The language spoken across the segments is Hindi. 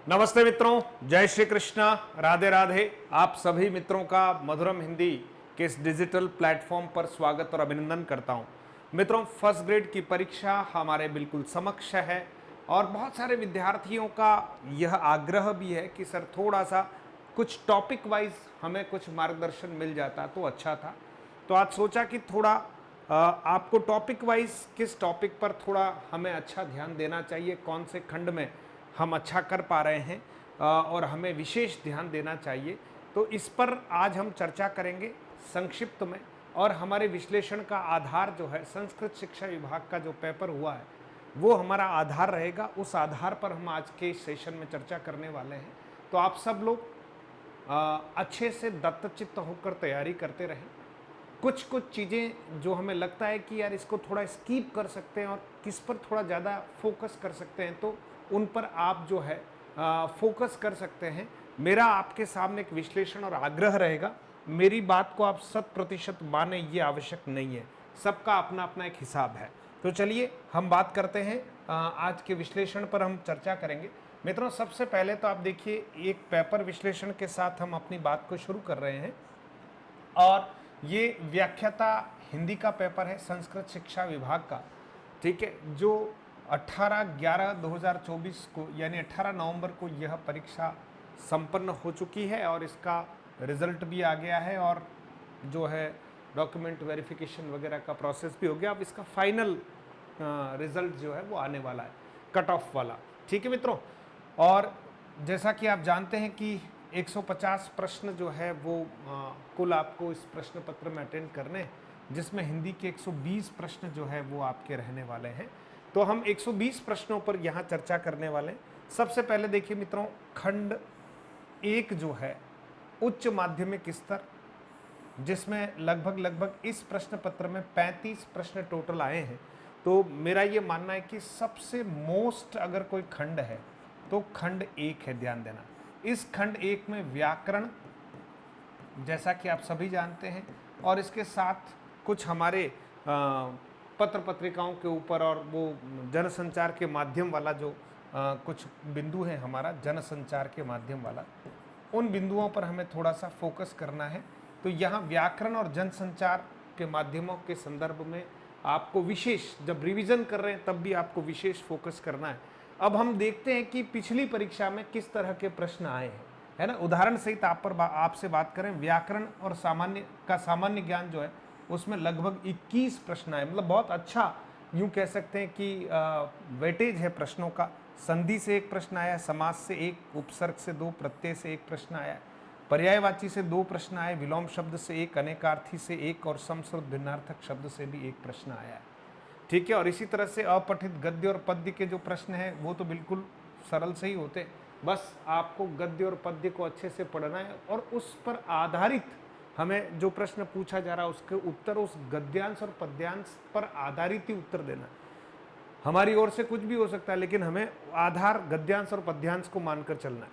नमस्ते मित्रों, जय श्री कृष्णा, राधे राधे। आप सभी मित्रों का मधुरम हिंदी के इस डिजिटल प्लेटफॉर्म पर स्वागत और अभिनंदन करता हूं। मित्रों, फर्स्ट ग्रेड की परीक्षा हमारे बिल्कुल समक्ष है और बहुत सारे विद्यार्थियों का यह आग्रह भी है कि सर थोड़ा सा कुछ टॉपिक वाइज हमें कुछ मार्गदर्शन मिल जाता तो अच्छा था। तो आज सोचा कि थोड़ा आपको टॉपिक वाइज किस टॉपिक पर थोड़ा हमें अच्छा ध्यान देना चाहिए, कौन से खंड में हम अच्छा कर पा रहे हैं और हमें विशेष ध्यान देना चाहिए। तो इस पर आज हम चर्चा करेंगे संक्षिप्त में। और हमारे विश्लेषण का आधार जो है संस्कृत शिक्षा विभाग का जो पेपर हुआ है वो हमारा आधार रहेगा। उस आधार पर हम आज के सेशन में चर्चा करने वाले हैं। तो आप सब लोग अच्छे से दत्तचित्त होकर तैयारी करते रहें। कुछ कुछ चीज़ें जो हमें लगता है कि यार इसको थोड़ा स्कीप कर सकते हैं और किस पर थोड़ा ज़्यादा फोकस कर सकते हैं, तो उन पर आप जो है फोकस कर सकते हैं। मेरा आपके सामने एक विश्लेषण और आग्रह रहेगा। मेरी बात को आप 100% माने ये आवश्यक नहीं है, सबका अपना अपना एक हिसाब है। तो चलिए हम बात करते हैं, आज के विश्लेषण पर हम चर्चा करेंगे। मित्रों, सबसे पहले तो आप देखिए, एक पेपर विश्लेषण के साथ हम अपनी बात को शुरू कर रहे हैं और ये व्याख्याता हिंदी का पेपर है संस्कृत शिक्षा विभाग का, ठीक है, जो 18/11/2024 को यानी 18 नवंबर को यह परीक्षा संपन्न हो चुकी है और इसका रिजल्ट भी आ गया है और जो है डॉक्यूमेंट वेरिफिकेशन वगैरह का प्रोसेस भी हो गया। अब इसका फाइनल रिजल्ट जो है वो आने वाला है, कट ऑफ वाला, ठीक है मित्रों। और जैसा कि आप जानते हैं कि 150 प्रश्न जो है वो कुल आपको इस प्रश्न पत्र में अटेंड करने, जिसमें हिंदी के 120 प्रश्न जो है वो आपके रहने वाले हैं। तो हम 120 प्रश्नों पर यहाँ चर्चा करने वाले हैं। सबसे पहले देखिए मित्रों, खंड 1 जो है उच्च माध्यमिक स्तर, जिसमें लगभग इस प्रश्न पत्र में 35 प्रश्न टोटल आए हैं। तो मेरा ये मानना है कि सबसे मोस्ट अगर कोई खंड है तो खंड 1 है, ध्यान देना। इस खंड 1 में व्याकरण, जैसा कि आप सभी जानते हैं, और इसके साथ कुछ हमारे पत्र पत्रिकाओं के ऊपर और वो जनसंचार के माध्यम वाला जो कुछ बिंदु है, हमारा जनसंचार के माध्यम वाला, उन बिंदुओं पर हमें थोड़ा सा फोकस करना है। तो यहाँ व्याकरण और जनसंचार के माध्यमों के संदर्भ में आपको विशेष, जब रिवीजन कर रहे हैं तब भी आपको विशेष फोकस करना है। अब हम देखते हैं कि पिछली परीक्षा में किस तरह के प्रश्न आए हैं, है ना। उदाहरण सहित आपसे बात करें, व्याकरण और सामान्य ज्ञान जो है उसमें लगभग 21 प्रश्न आए, मतलब बहुत अच्छा यूं कह सकते हैं कि वेटेज है प्रश्नों का। संधि से एक प्रश्न आया, समास से एक, उपसर्ग से 2, प्रत्यय से एक प्रश्न आया, पर्यायवाची से 2 प्रश्न आए, विलोम शब्द से एक, अनेकार्थी से एक और समश्रुत भिन्नार्थक शब्द से भी एक प्रश्न आया है, ठीक है। और इसी तरह से अपठित गद्य और पद्य के जो प्रश्न हैं वो तो बिल्कुल सरल से ही होते, बस आपको गद्य और पद्य को अच्छे से पढ़ना है और उस पर आधारित हमें जो प्रश्न पूछा जा रहा है उसके उत्तर उस गद्यांश और पद्यांश पर आधारित ही उत्तर देना। हमारी ओर से कुछ भी हो सकता है, लेकिन हमें आधार गद्यांश और पद्यांश को मानकर चलना है,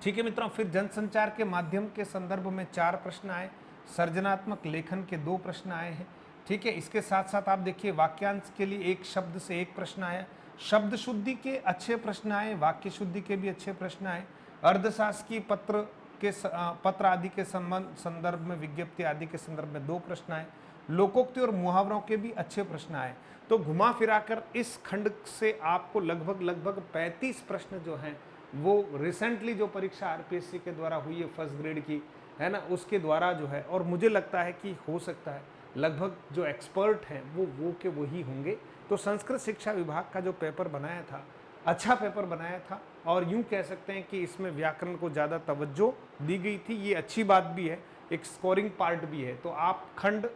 ठीक है मित्रों। फिर जनसंचार के माध्यम के संदर्भ में 4 प्रश्न आए, सृजनात्मक लेखन के 2 प्रश्न आए हैं, ठीक है। इसके साथ साथ आप देखिए, वाक्यांश के लिए एक शब्द से एक प्रश्न आया, शब्द शुद्धि के अच्छे प्रश्न आए, वाक्य शुद्धि के भी अच्छे प्रश्न आए, अर्धशासकीय पत्र आदि के संदर्भ में, विज्ञप्ति आदि के संदर्भ में 2 प्रश्न आए, लोकोक्ति और मुहावरों के भी अच्छे प्रश्न आए। तो घुमा फिराकर इस खंड से आपको लगभग 35 प्रश्न जो हैं वो रिसेंटली जो परीक्षा आरपीएससी के द्वारा हुई है फर्स्ट ग्रेड की, है ना, उसके द्वारा जो है, और मुझे लगता है कि हो सकता है लगभग जो एक्सपर्ट हैं वो के वही होंगे। तो संस्कृत शिक्षा विभाग का जो पेपर बनाया था, अच्छा पेपर बनाया था और यूं कह सकते हैं कि इसमें व्याकरण को ज़्यादा तवज्जो दी गई थी। ये अच्छी बात भी है, एक स्कोरिंग पार्ट भी है। तो आप खंड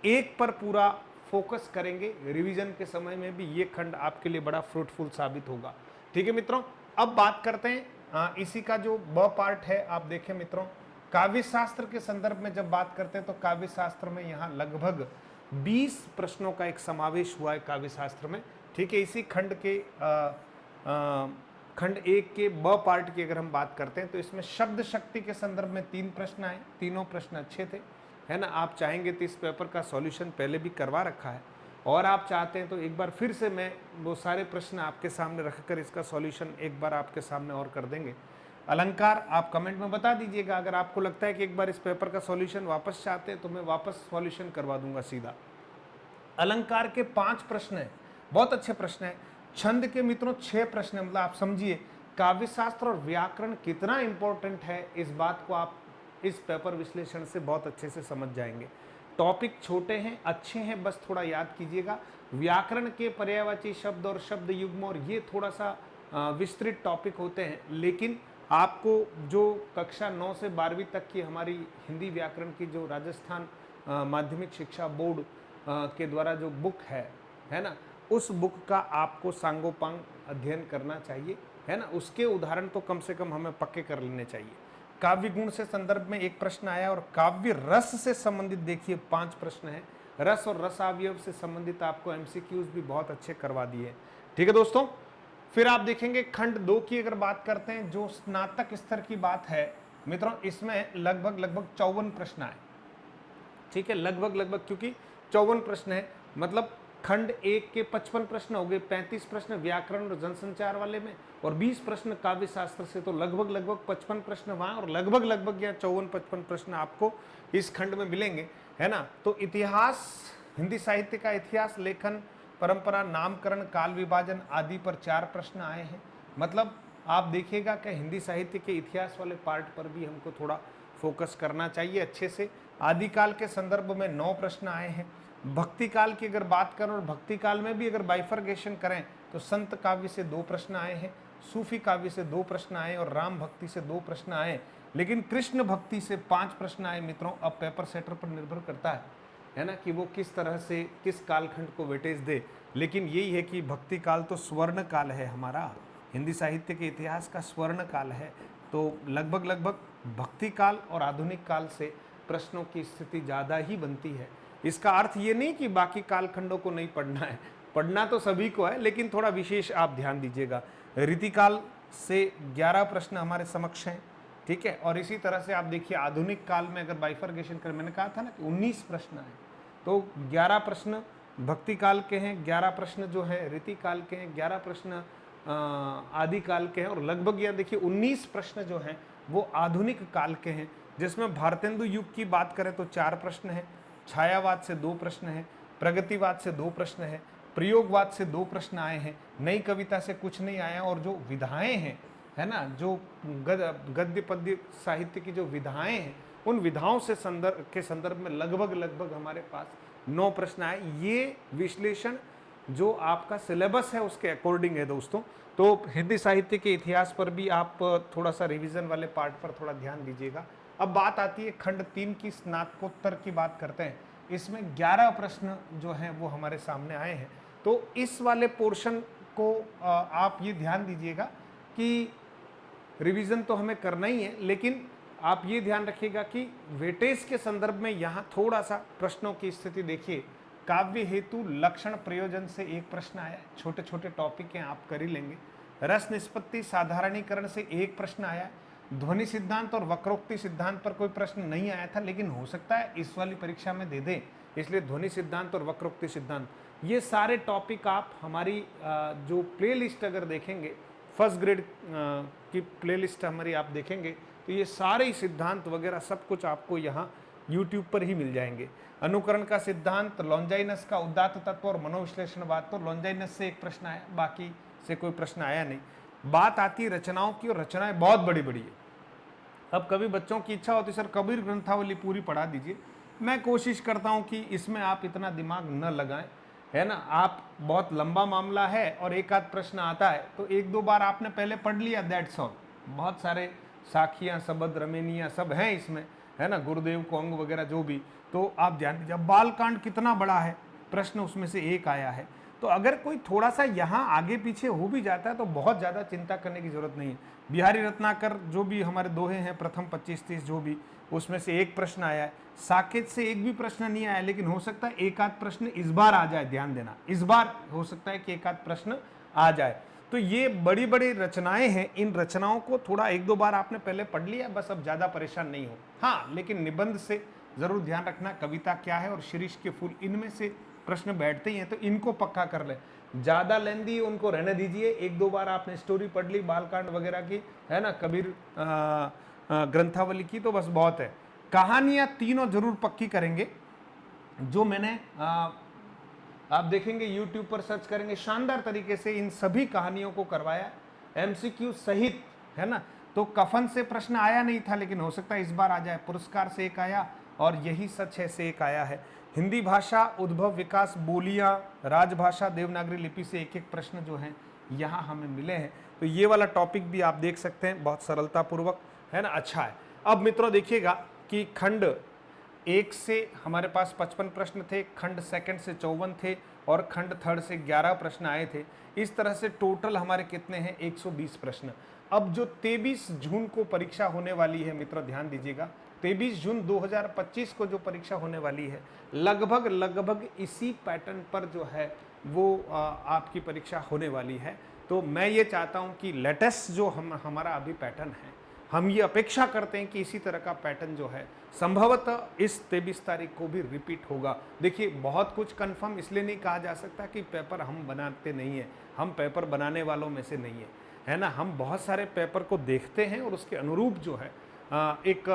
1 पर पूरा फोकस करेंगे रिवीजन के समय में भी, ये खंड आपके लिए बड़ा फ्रूटफुल साबित होगा, ठीक है मित्रों। अब बात करते हैं इसी का जो ब पार्ट है। आप देखें मित्रों, काव्य शास्त्र के संदर्भ में जब बात करते हैं तो काव्य शास्त्र में यहाँ लगभग 20 प्रश्नों का एक समावेश हुआ है काव्य शास्त्र में, ठीक है। इसी खंड के खंड 1 के ब पार्ट की अगर हम बात करते हैं तो इसमें शब्द शक्ति के संदर्भ में 3 प्रश्न आए, तीनों प्रश्न अच्छे थे, है ना। आप चाहेंगे तो इस पेपर का सॉल्यूशन पहले भी करवा रखा है, और आप चाहते हैं तो एक बार फिर से मैं वो सारे प्रश्न आपके सामने रखकर इसका सॉल्यूशन एक बार आपके सामने और कर देंगे। अलंकार आप कमेंट में बता दीजिएगा, अगर आपको लगता है कि एक बार इस पेपर का सॉल्यूशन वापस चाहते हैं तो मैं वापस सॉल्यूशन करवा दूंगा सीधा। अलंकार के 5 प्रश्न हैं, बहुत अच्छे प्रश्न हैं। छंद के मित्रों 6 प्रश्न है, मतलब आप समझिए काव्य शास्त्र और व्याकरण कितना इंपॉर्टेंट है, इस बात को आप इस पेपर विश्लेषण से बहुत अच्छे से समझ जाएंगे। टॉपिक छोटे हैं, अच्छे हैं, बस थोड़ा याद कीजिएगा। व्याकरण के पर्यायवाची शब्द और शब्द युग्म और ये थोड़ा सा विस्तृत टॉपिक होते हैं, लेकिन आपको जो कक्षा 9 से 12वीं तक की हमारी हिंदी व्याकरण की जो राजस्थान माध्यमिक शिक्षा बोर्ड के द्वारा जो बुक है ना, उस बुक का आपको सांगोपांग अध्ययन करना चाहिए, है ना। उसके उदाहरण तो कम से कम हमें पक्के कर लेने चाहिए। काव्य गुण से संदर्भ में एक प्रश्न आया और काव्य रस से संबंधित देखिए 5 प्रश्न है। रस और रसावयव से संबंधित आपको एमसीक्यूज भी बहुत अच्छे करवा दिए। ठीक है दोस्तों, फिर आप देखेंगे खंड 2 की अगर बात करते हैं, जो स्नातक स्तर की बात है मित्रों, इसमें लगभग 54 प्रश्न आए। ठीक है, लगभग क्योंकि 54 प्रश्न है, मतलब खंड 1 के 55 प्रश्न हो गए, 35 प्रश्न व्याकरण और जनसंचार वाले में और 20 प्रश्न काव्य शास्त्र से, तो लगभग 55 प्रश्न वहां और लगभग या 54-55 प्रश्न आपको इस खंड में मिलेंगे, है ना। तो इतिहास, हिंदी साहित्य का इतिहास, लेखन परंपरा, नामकरण, काल विभाजन आदि पर 4 प्रश्न आए हैं। मतलब आप देखिएगा कि हिंदी साहित्य के इतिहास वाले पार्ट पर भी हमको थोड़ा फोकस करना चाहिए अच्छे से। आदिकाल के संदर्भ में 9 प्रश्न आए हैं। भक्ति काल की अगर बात करें और भक्ति काल में भी अगर बाइफर्गेशन करें तो संत काव्य से 2 प्रश्न आए हैं, सूफी काव्य से 2 प्रश्न आए और राम भक्ति से 2 प्रश्न आए, लेकिन कृष्ण भक्ति से 5 प्रश्न आए मित्रों। अब पेपर सेटर पर निर्भर करता है ना, कि वो किस तरह से किस कालखंड को वेटेज दे, लेकिन यही है कि भक्ति काल तो स्वर्ण काल है हमारा, हिंदी साहित्य के इतिहास का स्वर्ण काल है। तो लगभग भक्ति काल और आधुनिक काल से प्रश्नों की स्थिति ज़्यादा ही बनती है। इसका अर्थ ये नहीं कि बाकी कालखंडों को नहीं पढ़ना है, पढ़ना तो सभी को है, लेकिन थोड़ा विशेष आप ध्यान दीजिएगा। रीतिकाल से 11 प्रश्न हमारे समक्ष हैं, ठीक है। और इसी तरह से आप देखिए आधुनिक काल में अगर बाइफर्गेशन कर, मैंने कहा था ना कि 19 प्रश्न आए, तो 11 प्रश्न भक्ति काल के हैं, 11 प्रश्न जो है रीति काल के हैं, 11 प्रश्न आदि काल के हैं और लगभग यहाँ देखिए 19 प्रश्न जो हैं वो आधुनिक काल के हैं, जिसमें भारतेंदु युग की बात करें तो 4 प्रश्न हैं, छायावाद से 2 प्रश्न हैं, प्रगतिवाद से 2 प्रश्न हैं, प्रयोगवाद से 2 प्रश्न आए हैं, नई कविता से कुछ नहीं आया, और जो विधाएं हैं, है ना, जो गद्य पद्य साहित्य की जो विधाएं हैं, उन विधाओं से संदर्भ में लगभग हमारे पास 9 प्रश्न आए। ये विश्लेषण जो आपका सिलेबस है उसके अकॉर्डिंग है दोस्तों। तो हिंदी साहित्य के इतिहास पर भी आप थोड़ा सा रिवीजन वाले पार्ट पर थोड़ा ध्यान दीजिएगा। अब बात आती है खंड 3 की, स्नातकोत्तर की बात करते हैं। इसमें 11 प्रश्न जो हैं वो हमारे सामने आए हैं। तो इस वाले पोर्शन को आप ये ध्यान दीजिएगा कि रिवीजन तो हमें करना ही है, लेकिन आप ये ध्यान रखिएगा कि वेटेज के संदर्भ में यहाँ थोड़ा सा प्रश्नों की स्थिति देखिए। काव्य हेतु लक्षण प्रयोजन से 1 प्रश्न आया, छोटे छोटे टॉपिक हैं, आप कर ही लेंगे। रस निष्पत्ति साधारणीकरण से 1 प्रश्न आया। ध्वनि सिद्धांत और वक्रोक्ति सिद्धांत पर कोई प्रश्न नहीं आया था, लेकिन हो सकता है इस वाली परीक्षा में दे दें, इसलिए ध्वनि सिद्धांत और वक्रोक्ति सिद्धांत, ये सारे टॉपिक आप हमारी जो प्लेलिस्ट अगर देखेंगे, फर्स्ट ग्रेड की प्लेलिस्ट हमारी आप देखेंगे तो ये सारे ही सिद्धांत वगैरह सब कुछ आपको यहाँ यूट्यूब पर ही मिल जाएंगे। अनुकरण का सिद्धांत, लॉन्जाइनस का उदात्त तत्व और मनोविश्लेषणवाद, तो लॉन्जाइनस से 1 प्रश्न आया, बाकी से कोई प्रश्न आया नहीं। बात आती है रचनाओं की, और रचनाएं बहुत बड़ी बड़ी है। अब कभी बच्चों की इच्छा होती सर कबीर ग्रंथावली पूरी पढ़ा दीजिए, मैं कोशिश करता हूं कि इसमें आप इतना दिमाग न लगाएं, है ना। आप बहुत लंबा मामला है और एक आध प्रश्न आता है तो 1-2 बार आपने पहले पढ़ लिया, दैट्स ऑल। बहुत सारे साखियाँ, सबद, रमेनियाँ सब हैं इसमें, है ना, गुरुदेव कोंग वगैरह जो भी, तो आप ध्यान दीजिए। बालकांड कितना बड़ा है, प्रश्न उसमें से 1 आया है, तो अगर कोई थोड़ा सा यहाँ आगे पीछे हो भी जाता है तो बहुत ज़्यादा चिंता करने की जरूरत नहीं है। बिहारी रत्नाकर जो भी हमारे दोहे हैं, प्रथम 25-30 जो भी, उसमें से 1 प्रश्न आया है। साकेत से 1 भी प्रश्न नहीं आया, लेकिन हो सकता है 1 आध प्रश्न इस बार आ जाए, ध्यान देना, इस बार हो सकता है कि 1 आध प्रश्न आ जाए। तो ये बड़ी बड़ी रचनाएं हैं, इन रचनाओं को थोड़ा 1-2 बार आपने पहले पढ़ लिया, बस अब ज़्यादा परेशान नहीं हो। हाँ, लेकिन निबंध से ज़रूर ध्यान रखना, कविता क्या है और शिरीष के फूल, इनमें से प्रश्न बैठते ही हैं, तो इनको पक्का कर ले। ज़्यादा लेंदी उनको रहने दीजिए, एक दो बार आपने स्टोरी पढ़ ली बालकांड वगैरह की, है ना, कबीर ग्रंथावली की, तो बस बहुत है। कहानियाँ तीनों जरूर पक्की करेंगे, जो मैंने आप देखेंगे YouTube पर सर्च करेंगे, शानदार तरीके से इन सभी कहानियों को करवाया MCQ सहित, है ना। तो कफन से प्रश्न आया नहीं था, लेकिन हो सकता है इस बार आ जाए। पुरस्कार से एक आया और यही सच है से एक आया है। हिंदी भाषा उद्भव विकास बोलियां राजभाषा देवनागरी लिपि से एक एक प्रश्न जो हैं यहाँ हमें मिले हैं। तो ये वाला टॉपिक भी आप देख सकते हैं बहुत सरलता पूर्वक, है ना, अच्छा है। अब मित्रों देखिएगा कि खंड 1 से हमारे पास 55 प्रश्न थे, खंड सेकंड से 54 थे और खंड थर्ड से 11 प्रश्न आए थे। इस तरह से टोटल हमारे कितने हैं, 120 प्रश्न। अब जो 23 जून को परीक्षा होने वाली है मित्रों, ध्यान दीजिएगा, 23 जून 2025 को जो परीक्षा होने वाली है, लगभग इसी पैटर्न पर जो है वो आपकी परीक्षा होने वाली है। तो मैं ये चाहता हूँ कि लेटेस्ट जो हमारा अभी पैटर्न है, हम ये अपेक्षा करते हैं कि इसी तरह का पैटर्न जो है संभवतः इस 23 तारीख को भी रिपीट होगा। देखिए, बहुत कुछ कंफर्म इसलिए नहीं कहा जा सकता कि पेपर हम बनाते नहीं हैं, हम पेपर बनाने वालों में से नहीं है ना। हम बहुत सारे पेपर को देखते हैं और उसके अनुरूप जो है एक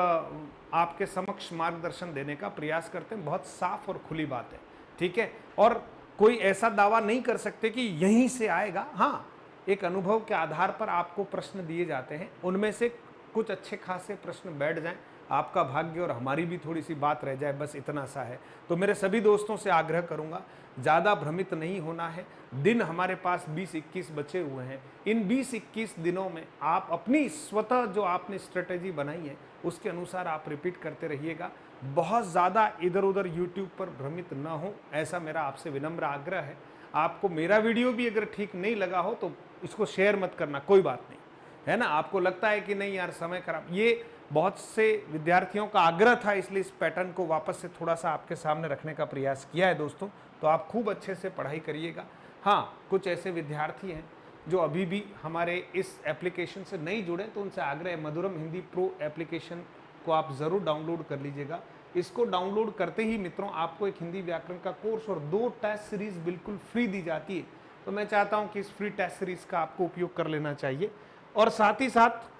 आपके समक्ष मार्गदर्शन देने का प्रयास करते हैं। बहुत साफ और खुली बात है, ठीक है। और कोई ऐसा दावा नहीं कर सकते कि यहीं से आएगा। हाँ, एक अनुभव के आधार पर आपको प्रश्न दिए जाते हैं, उनमें से कुछ अच्छे खासे प्रश्न बैठ जाएं, आपका भाग्य और हमारी भी थोड़ी सी बात रह जाए, बस इतना सा है। तो मेरे सभी दोस्तों से आग्रह करूंगा, ज़्यादा भ्रमित नहीं होना है। दिन हमारे पास 20-21 बचे हुए हैं। इन 20-21 दिनों में आप अपनी स्वतः जो आपने स्ट्रेटेजी बनाई है उसके अनुसार आप रिपीट करते रहिएगा। बहुत ज़्यादा इधर उधर यूट्यूब पर भ्रमित ना हो, ऐसा मेरा आपसे विनम्र आग्रह है। आपको मेरा वीडियो भी अगर ठीक नहीं लगा हो तो इसको शेयर मत करना, कोई बात नहीं, है ना। आपको लगता है कि नहीं यार समय खराब, ये बहुत से विद्यार्थियों का आग्रह था, इसलिए इस पैटर्न को वापस से थोड़ा सा आपके सामने रखने का प्रयास किया है दोस्तों। तो आप खूब अच्छे से पढ़ाई करिएगा। हाँ, कुछ ऐसे विद्यार्थी हैं जो अभी भी हमारे इस एप्लीकेशन से नहीं जुड़े, तो उनसे आग्रह है, मधुरम हिंदी प्रो एप्लीकेशन को आप ज़रूर डाउनलोड कर लीजिएगा। इसको डाउनलोड करते ही मित्रों आपको एक हिंदी व्याकरण का कोर्स और 2 टेस्ट सीरीज़ बिल्कुल फ्री दी जाती है। तो मैं चाहता हूँ कि इस फ्री टेस्ट सीरीज़ का आपको उपयोग कर लेना चाहिए। और साथ ही साथ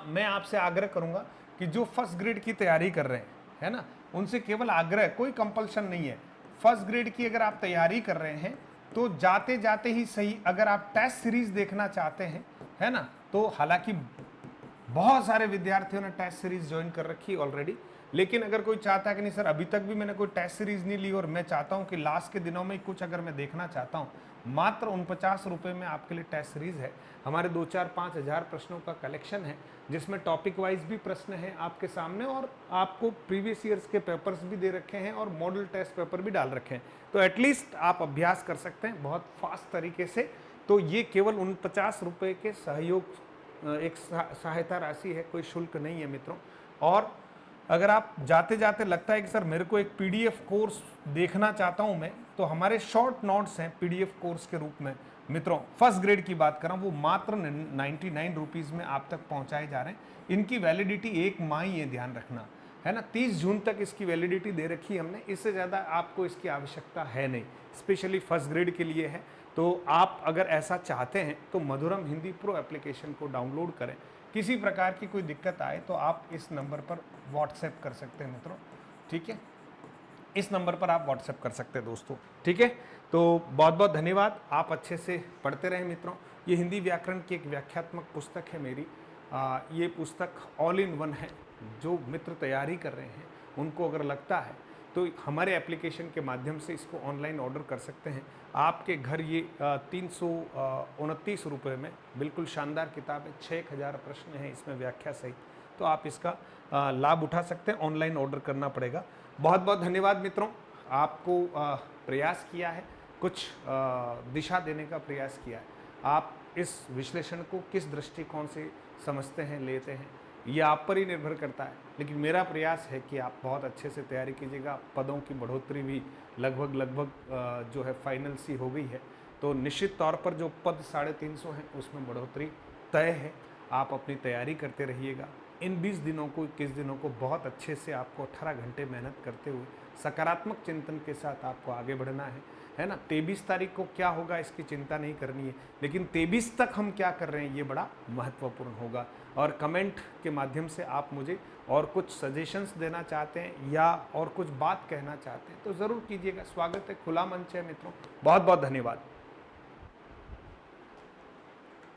मैं आपसे आग्रह करूंगा कि जो फर्स्ट ग्रेड की तैयारी कर रहे हैं, है ना, उनसे केवल आग्रह, कोई कंपल्शन नहीं है। फर्स्ट ग्रेड की अगर आप तैयारी कर रहे हैं तो जाते जाते ही सही, अगर आप टेस्ट सीरीज देखना चाहते हैं, है ना, तो हालांकि बहुत सारे विद्यार्थियों ने टेस्ट सीरीज ज्वाइन कर रखी है ऑलरेडी, लेकिन अगर कोई चाहता है कि नहीं सर अभी तक भी मैंने कोई टेस्ट सीरीज नहीं ली और मैं चाहता हूं कि लास्ट के दिनों में कुछ अगर मैं देखना चाहता हूं, मात्र 49 रुपये में आपके लिए टेस्ट सीरीज है। हमारे 2-4-5 हज़ार प्रश्नों का कलेक्शन है, जिसमें टॉपिक वाइज भी प्रश्न हैं आपके सामने, और आपको प्रीवियस ईयर्स के पेपर्स भी दे रखे हैं और मॉडल टेस्ट पेपर भी डाल रखे हैं। तो एटलीस्ट आप अभ्यास कर सकते हैं बहुत फास्ट तरीके से। तो ये केवल 49 रुपये के सहयोग, एक सहायता राशि है, कोई शुल्क नहीं है मित्रों। और अगर आप जाते जाते लगता है कि सर मेरे को एक PDF कोर्स देखना चाहता हूं मैं, तो हमारे शॉर्ट नोट्स हैं PDF कोर्स के रूप में मित्रों, फर्स्ट ग्रेड की बात कर रहा हूँ, वो मात्र 99 रुपीज़ में आप तक पहुंचाए जा रहे हैं। इनकी वैलिडिटी 1 माह ही है, ध्यान रखना, है ना। 30 जून तक इसकी वैलिडिटी दे रखी है हमने, इससे ज़्यादा आपको इसकी आवश्यकता है नहीं, स्पेशली फर्स्ट ग्रेड के लिए है। तो आप अगर ऐसा चाहते हैं तो मधुरम हिंदी प्रो एप्लीकेशन को डाउनलोड करें। किसी प्रकार की कोई दिक्कत आए तो आप इस नंबर पर व्हाट्सएप कर सकते हैं मित्रों, ठीक है, इस नंबर पर आप व्हाट्सएप कर सकते हैं दोस्तों, ठीक है। तो बहुत बहुत धन्यवाद, आप अच्छे से पढ़ते रहें मित्रों। ये हिंदी व्याकरण की एक व्याख्यात्मक पुस्तक है मेरी। ये पुस्तक ऑल इन वन है। जो मित्र तैयारी कर रहे हैं उनको अगर लगता है तो हमारे एप्लीकेशन के माध्यम से इसको ऑनलाइन ऑर्डर कर सकते हैं। आपके घर ये 329 रुपये में बिल्कुल शानदार किताब है, 6000 प्रश्न हैं इसमें व्याख्या सहित। तो आप इसका लाभ उठा सकते हैं, ऑनलाइन ऑर्डर करना पड़ेगा। बहुत बहुत धन्यवाद मित्रों, आपको प्रयास किया है, कुछ दिशा देने का प्रयास किया है। आप इस विश्लेषण को किस दृष्टिकोण से समझते हैं, लेते हैं, ये आप पर ही निर्भर करता है। लेकिन मेरा प्रयास है कि आप बहुत अच्छे से तैयारी कीजिएगा। पदों की बढ़ोतरी भी लगभग जो है फाइनल सी हो गई है, तो निश्चित तौर पर जो पद 350 हैं उसमें बढ़ोतरी तय है। आप अपनी तैयारी करते रहिएगा। इन 20 दिनों को, 21 दिनों को बहुत अच्छे से आपको 18 घंटे मेहनत करते हुए सकारात्मक चिंतन के साथ आपको आगे बढ़ना है ना। 23 तारीख को क्या होगा इसकी चिंता नहीं करनी है, लेकिन 23 तक हम क्या कर रहे हैं ये बड़ा महत्वपूर्ण होगा। और कमेंट के माध्यम से आप मुझे और कुछ सजेशंस देना चाहते हैं या और कुछ बात कहना चाहते हैं तो ज़रूर कीजिएगा। स्वागत है, खुला मंच है मित्रों। बहुत बहुत धन्यवाद।